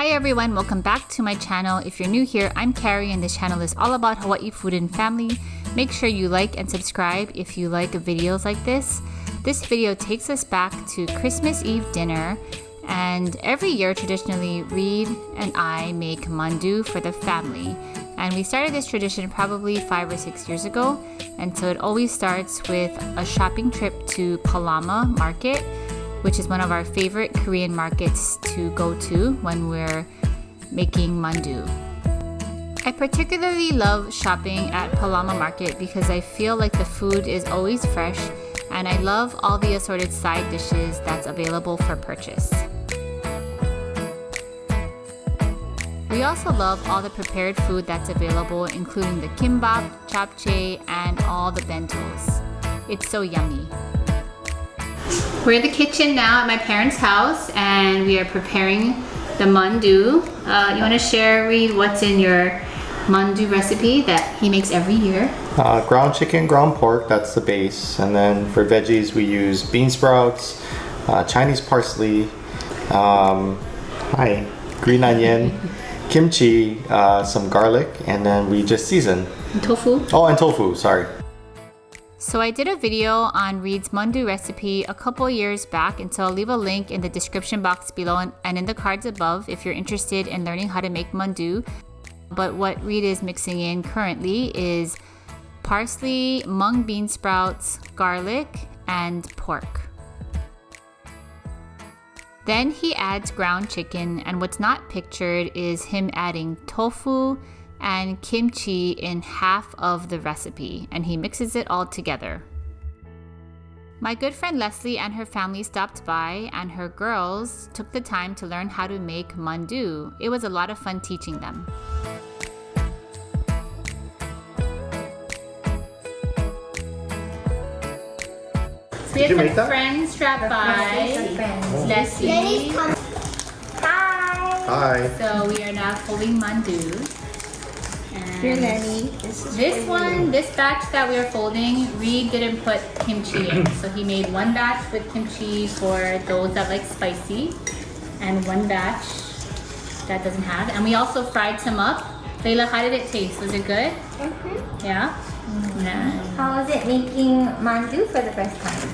Hi everyone, welcome back to my channel. If you're new here, I'm Carrie and this channel is all about Hawaii food and family. Make sure you like and subscribe if you like videos like this. This video takes us back to Christmas Eve dinner, and every year traditionally Reid and I make mandu for the family. And we started this tradition probably 5 or 6 years ago, and so it always starts with a shopping trip to Palama Market, which is one of our favorite Korean markets to go to when we're making mandu. I particularly love shopping at Palama Market because I feel like the food is always fresh, and I love all the assorted side dishes that's available for purchase. We also love all the prepared food that's available, including the kimbap, japchae, and all the bentos. It's so yummy. We're in the kitchen now at my parents' house and we are preparing the mandu. You want to share, Reid, what's in your Mandu recipe that he makes every year? Ground chicken, ground pork, that's the base. And then for veggies we use bean sprouts, Chinese parsley, green onion, kimchi, some garlic, and then we just season. And tofu? Oh, and tofu, sorry. So I did a video on Reid's Mandu recipe a couple years back, and so I'll leave a link in the description box below and in the cards above if you're interested in learning how to make mandu. But what Reid is mixing in currently is parsley, mung bean sprouts, garlic, and pork. Then he adds ground chicken, and what's not pictured is him adding tofu and kimchi in half of the recipe, and he mixes it all together. My good friend Leslie and her family stopped by, and her girls took the time to learn how to make mandu. It was a lot of fun teaching them. So we had some friends drop by. Leslie. Hi. So we are now folding mandu. Here, Lenny. This batch that we are folding, Reid didn't put kimchi in. So he made one batch with kimchi for those that like spicy, and one batch that doesn't have. And we also fried some up. Layla, how did it taste? Was it good? Mm-hmm. Yeah? Mm-hmm. How was it making mandu for the first time?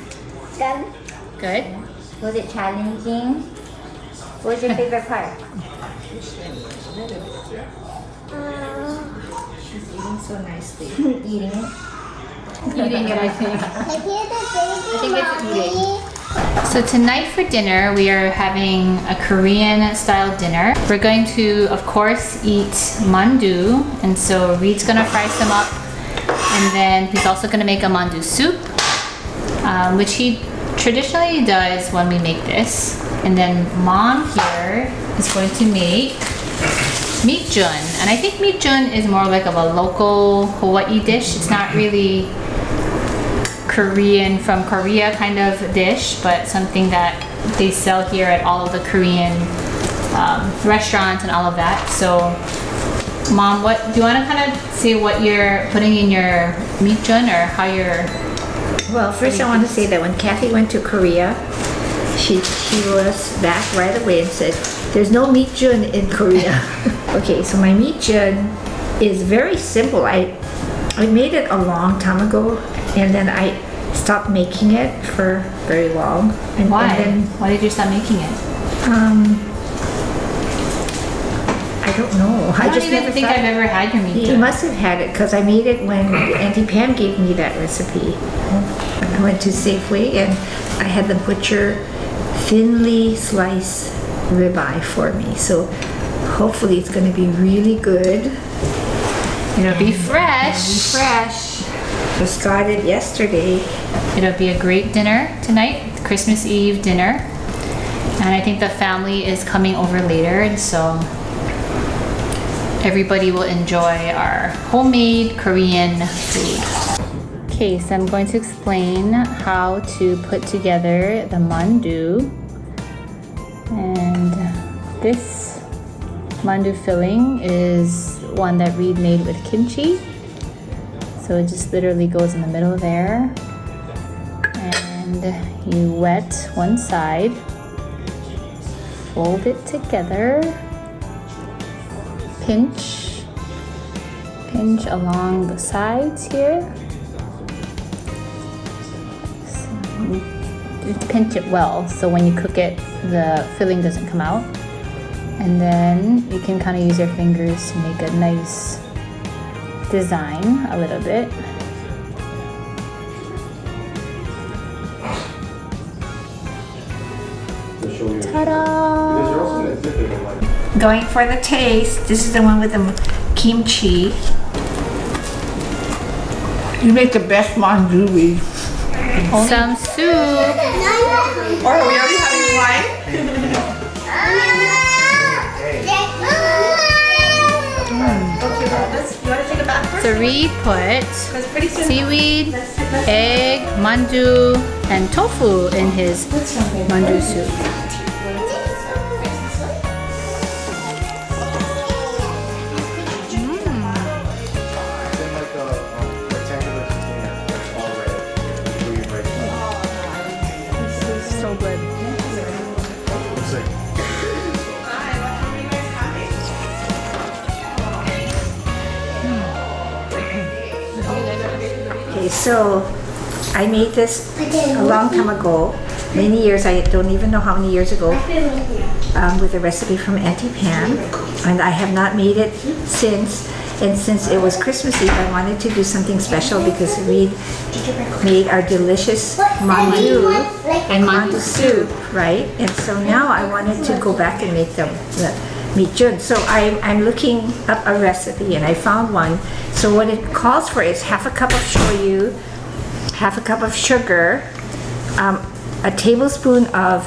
Good. Was it challenging? What was your favorite part? She's eating so nicely. Eating it? Eating it, I think. I think it's eating. So tonight for dinner, we are having a Korean style dinner. We're going to, of course, eat mandu. And so Reid's gonna fry some up. And then he's also gonna make a mandu soup, which he traditionally does when we make this. And then Mom here is going to make Meat Jun, and I think Meat Jun is more like of a local Hawaii dish. It's not really Korean from Korea kind of dish, but something that they sell here at all of the Korean restaurants and all of that. So Mom, what do you want to kind of say what you're putting in your Meat Jun, or how you're... Well, first I want to say that when Kathy went to Korea, she was back right away and said, there's no Meat Jun in Korea. Okay, so my Meat Jun is very simple. I made it a long time ago, and then I stopped making it for very long. And, Why? And then, why did you stop making it? I don't know. I don't even think I've ever had your Meat Jun. You must have had it, because I made it when Auntie Pam gave me that recipe. I went to Safeway and I had the butcher thinly slice ribeye for me. So hopefully it's going to be really good. It'll be fresh. It'll be fresh. Just got it yesterday. It'll be a great dinner tonight, Christmas Eve dinner. And I think the family is coming over later, and so everybody will enjoy our homemade Korean food. Okay, so I'm going to explain how to put together the mandu. And this Mandoo Filling is one that Reid made with kimchi. So it just literally goes in the middle there. And you wet one side, fold it together, pinch along the sides here. So, pinch it well so when you cook it, the filling doesn't come out. And then you can kind of use your fingers to make a nice design a little bit. Ta-da! Going for the taste. This is the one with the kimchi. You make the best mandu, Reid. Some soup. Or are we already having wine? So Reid put seaweed, egg, mandu, and tofu in his mandu soup. So good. Okay, so I made this a long time ago, many years, I don't even know how many years ago, with a recipe from Auntie Pam, and I have not made it since. And since it was Christmas Eve, I wanted to do something special because Reid made our delicious mandu and mandu soup, right? And so now I wanted to go back and make the meat jun. So I'm looking up a recipe and I found one. So what it calls for is half a cup of shoyu, half a cup of sugar, a tablespoon of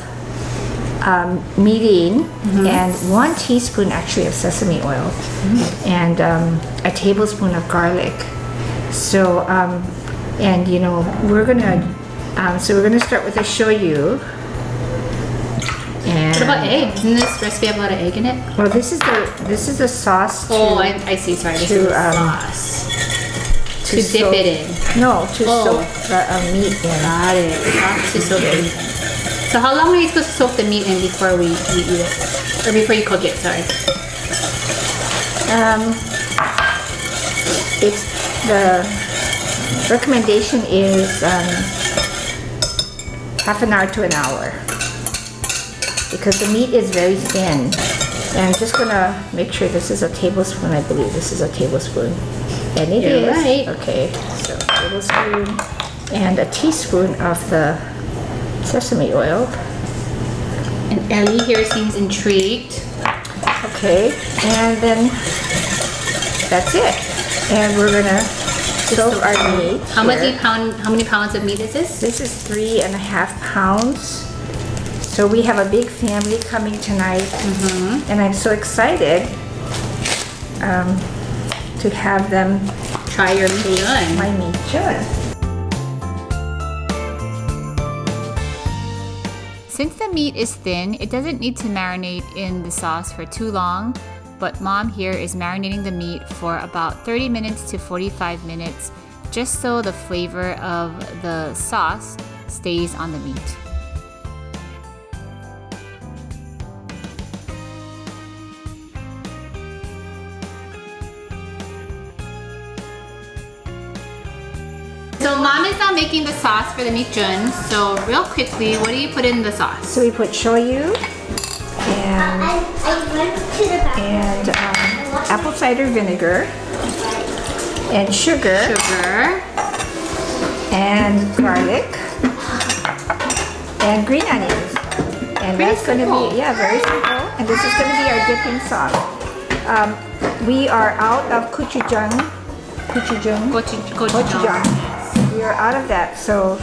mirin, and 1 teaspoon actually of sesame oil, and a tablespoon of garlic. So and you know we're gonna start with the shoyu. And What about egg? Doesn't this recipe have a lot of egg in it? well, this is the sauce. Oh, I see. Sorry, this is the sauce. To dip it in. No, to soak the meat in. Got it. Sauce to soak it. So how long are you supposed to soak the meat in before we eat it? Or before you cook it, sorry. It's the recommendation is half an hour to an hour because the meat is very thin. And I'm just gonna make sure this is a tablespoon. I believe this is a tablespoon, and it is. You're right. Okay, so a tablespoon and a teaspoon of the sesame oil. And Ellie here seems intrigued. Okay, and then that's it. And we're gonna soak our meat. How many pounds of meat is this? This is 3.5 pounds. So we have a big family coming tonight, and I'm so excited to have them Try your meat jun. my meat jun. Since the meat is thin, it doesn't need to marinate in the sauce for too long, but Mom here is marinating the meat for about 30 minutes to 45 minutes, just so the flavor of the sauce stays on the meat. So Mom is now making the sauce for the meat jun. So real quickly, what do you put in the sauce? So we put shoyu and apple cider vinegar and sugar and garlic and green onions. And that's going to be, yeah, very simple. And this is going to be our dipping sauce. We are out of gochujang. We are out of that, so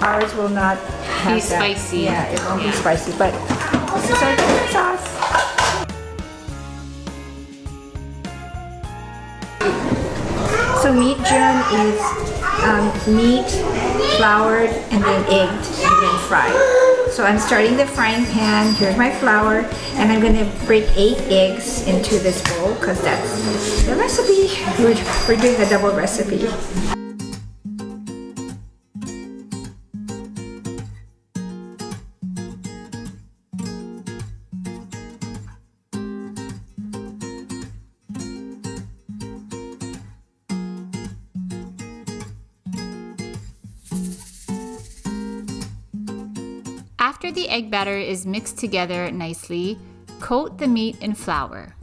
ours will not have Be that. spicy. Yeah, it won't be spicy, but this is our dipping sauce. So meat jun is meat floured and then egged and then fried. So I'm starting the frying pan. Here's my flour, and I'm going to break 8 eggs into this bowl because that's the recipe. We're doing the double recipe. After the egg batter is mixed together nicely, coat the meat in flour.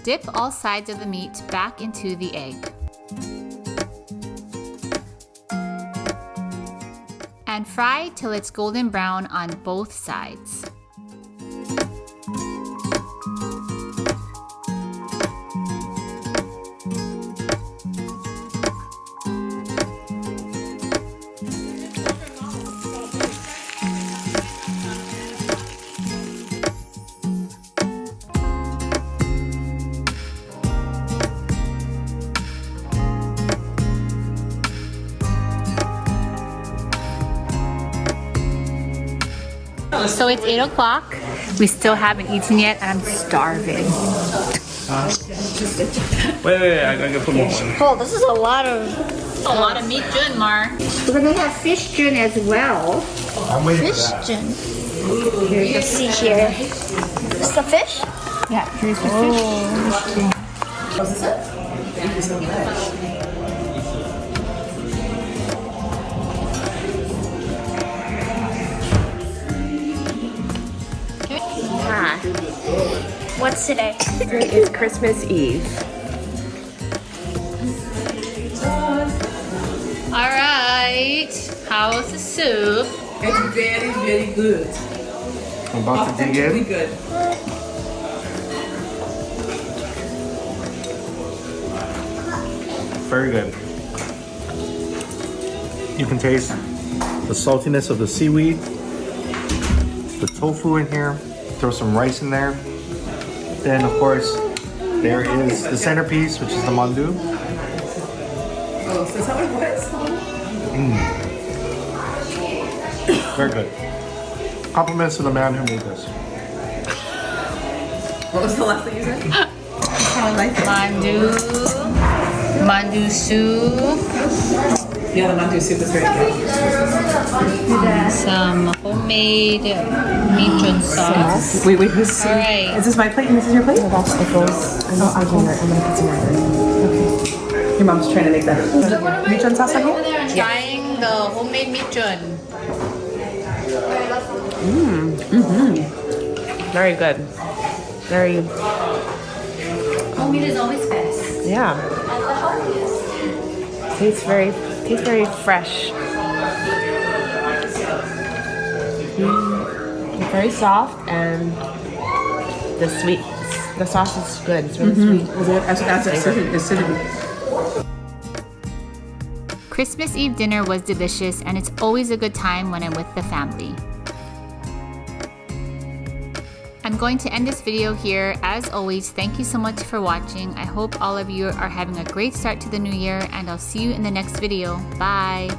Dip all sides of the meat back into the egg. And fry till it's golden brown on both sides. So it's 8 o'clock. We still haven't eaten yet and I'm starving. Wait, I gotta put more on. Oh, this is a lot of meat Jun, Mar. We're gonna have fish Jun as well. I'm waiting fish Jun. Let's see here. Is the fish? Yeah, here's the fish. What's this? What's today? Today is Christmas Eve. All right, how's the soup? It's very, very good. I'm about to dig Really in. good. Very good. You can taste the saltiness of the seaweed, the tofu in here, throw some rice in there. Then of course, there is the centerpiece, which is the mandu. Oh, so is that what it was? Very good. Compliments to the man who made this. What was the last thing you said? How I like it. Mandu soup, Yeah, the mandu soup is very good. some homemade meat Jun sauce. Wait, who's All right. Is this my plate and this is your plate? That's pickles. I'm just making it. I'm gonna put some other. Your mom's trying to make that. Meat Jun sauce on here? Trying the homemade meat Jun. Very good. Very, Homemade is always best. yeah. Tastes very fresh. Very soft and the sauce is good. It's really sweet. As acidity. Christmas Eve dinner was delicious and it's always a good time when I'm with the family. I'm going to end this video here. As always, thank you so much for watching. I hope all of you are having a great start to the new year and I'll see you in the next video. Bye!